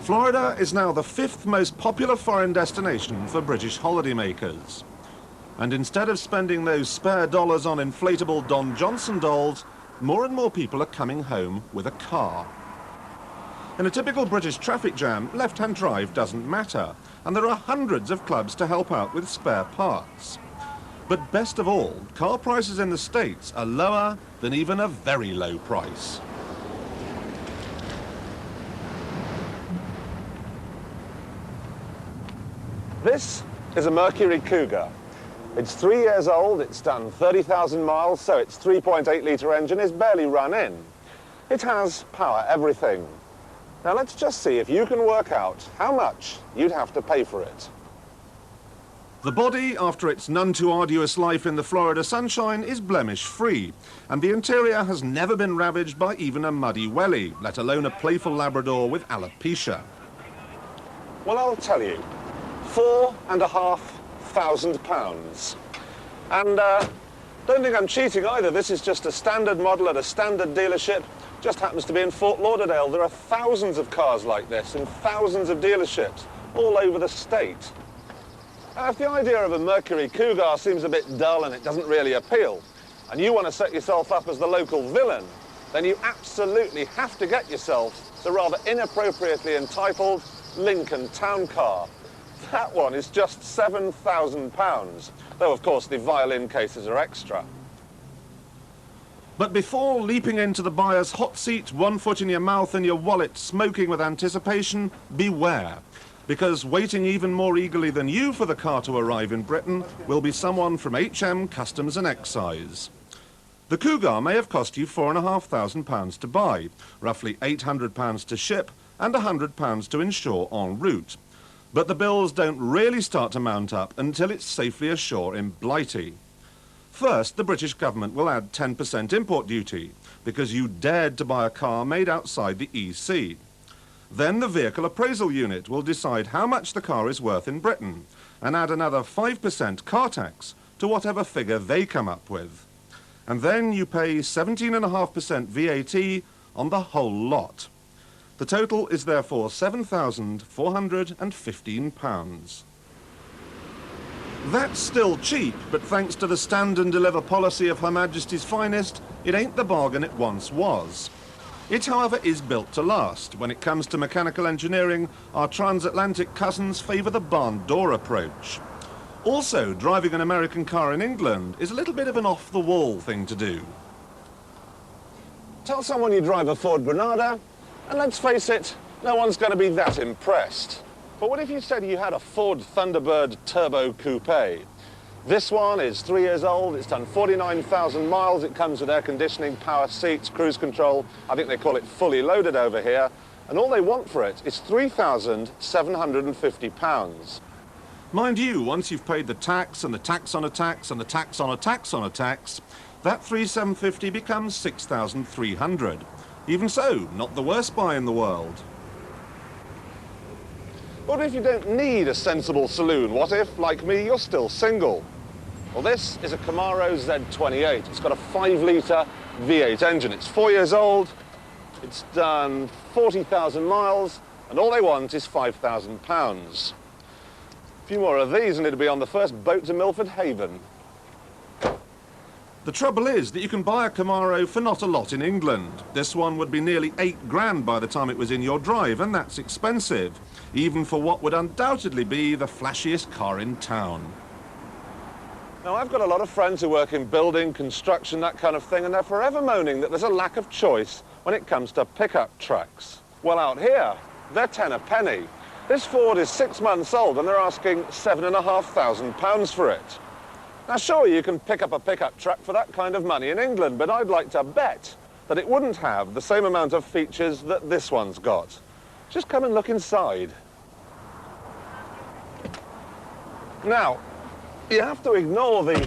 Florida is now the 5th most popular foreign destination for British holidaymakers. And instead of spending those spare dollars on inflatable Don Johnson dolls, more and more people are coming home with a car. In a typical British traffic jam, left-hand drive doesn't matter, and there are hundreds of clubs to help out with spare parts. But best of all, car prices in the States are lower than even a very low price. This is a Mercury Cougar. It's 3 years old, it's done 30,000 miles, so its 3.8-litre engine is barely run in. It has power everything. Now let's just see if you can work out how much you'd have to pay for it. The body, after its none too arduous life in the Florida sunshine, is blemish-free, and the interior has never been ravaged by even a muddy welly, let alone a playful Labrador with alopecia. Well, I'll tell you, £4,500. And don't think I'm cheating either. This is just a standard model at a standard dealership. Just happens to be in Fort Lauderdale. There are thousands of cars like this in thousands of dealerships all over the state. Now, if the idea of a Mercury Cougar seems a bit dull and it doesn't really appeal, and you want to set yourself up as the local villain, then you absolutely have to get yourself the rather inappropriately entitled Lincoln Town Car. That one is just £7,000, though of course the violin cases are extra. But before leaping into the buyer's hot seat, one foot in your mouth and your wallet smoking with anticipation, beware. Because waiting even more eagerly than you for the car to arrive in Britain will be someone from HM Customs and Excise. The Cougar may have cost you £4,500 to buy, roughly £800 to ship and £100 to insure en route. But the bills don't really start to mount up until it's safely ashore in Blighty. First, the British government will add 10% import duty because you dared to buy a car made outside the EC. Then the vehicle appraisal unit will decide how much the car is worth in Britain and add another 5% car tax to whatever figure they come up with. And then you pay 17.5% VAT on the whole lot. The total is therefore £7,415. That's still cheap, but thanks to the stand and deliver policy of Her Majesty's finest, it ain't the bargain it once was. It, however, is built to last. When it comes to mechanical engineering, our transatlantic cousins favour the barn door approach. Also, driving an American car in England is a little bit of an off-the-wall thing to do. Tell someone you drive a Ford Granada, and let's face it, no one's going to be that impressed. But what if you said you had a Ford Thunderbird Turbo Coupe? This one is 3 years old, it's done 49,000 miles, it comes with air conditioning, power seats, cruise control, I think they call it fully loaded over here, and all they want for it is £3,750. Mind you, once you've paid the tax and the tax on a tax and the tax on a tax on a tax, that £3,750 becomes £6,300. Even so, not the worst buy in the world. What if you don't need a sensible saloon? What if, like me, you're still single? Well, this is a Camaro Z28. It's got a 5-litre V8 engine. It's 4 years old, it's done 40,000 miles, and all they want is £5,000. A few more of these and it'll be on the first boat to Milford Haven. The trouble is that you can buy a Camaro for not a lot in England. This one would be nearly £8,000 by the time it was in your drive, and that's expensive, even for what would undoubtedly be the flashiest car in town. Now, I've got a lot of friends who work in building, construction, that kind of thing, and they're forever moaning that there's a lack of choice when it comes to pickup trucks. Well, out here, they're 10 a penny. This Ford is 6 months old, and they're asking £7,500 for it. Now, sure, you can pick up a pickup truck for that kind of money in England, but I'd like to bet that it wouldn't have the same amount of features that this one's got. Just come and look inside. Now, you have to ignore the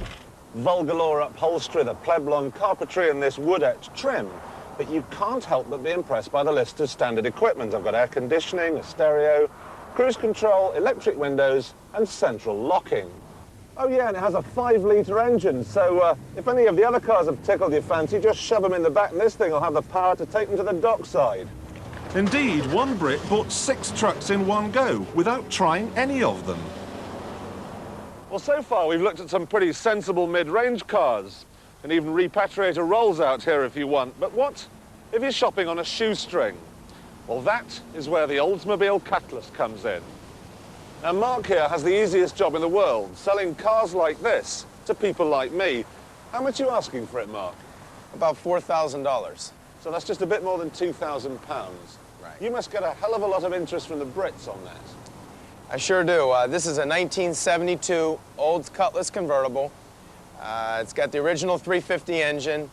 Vulgalore upholstery, the Pleblon carpentry, and this wood-etched trim, but you can't help but be impressed by the list of standard equipment. I've got air conditioning, a stereo, cruise control, electric windows, and central locking. Oh yeah, and it has a 5-litre engine, so if any of the other cars have tickled your fancy, just shove them in the back and this thing will have the power to take them to the dockside. Indeed, one Brit bought 6 trucks in one go, without trying any of them. Well, so far we've looked at some pretty sensible mid-range cars, and even repatriator rolls out here if you want. But what if you're shopping on a shoestring? Well, that is where the Oldsmobile Cutlass comes in. Now, Mark here has the easiest job in the world, selling cars like this to people like me. How much are you asking for it, Mark? About $4,000. So that's just a bit more than £2,000. Right. You must get a hell of a lot of interest from the Brits on that. I sure do. This is a 1972 Olds Cutlass convertible. It's got the original 350 engine,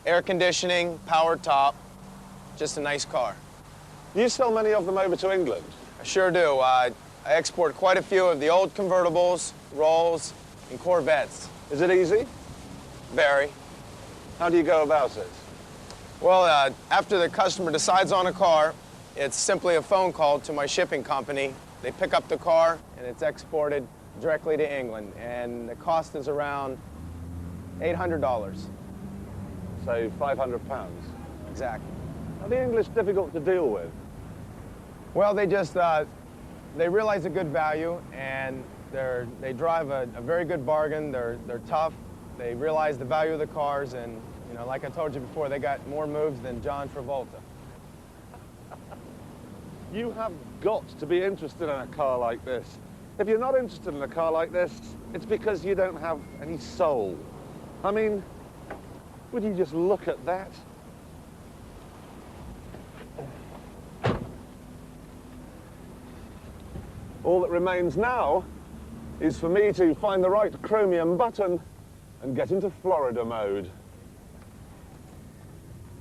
air conditioning, power top, just a nice car. You sell many of them over to England? I sure do. I export quite a few of the old convertibles, Rolls, and Corvettes. Is it easy? Very. How do you go about it? Well, after the customer decides on a car, it's simply a phone call to my shipping company. They pick up the car, and it's exported directly to England. And the cost is around $800. So £500. Exactly. Are the English difficult to deal with? Well, they just, they realize a good value, and they drive a very good bargain. They're tough. They realize the value of the cars, and, you know, like I told you before, they got more moves than John Travolta. You have got to be interested in a car like this. If you're not interested in a car like this, it's because you don't have any soul. I mean, would you just look at that? All that remains now is for me to find the right chromium button and get into Florida mode.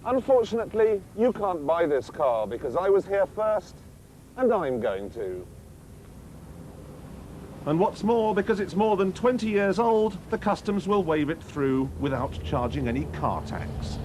Unfortunately, you can't buy this car because I was here first, and I'm going to. And what's more, because it's more than 20 years old, the customs will wave it through without charging any car tax.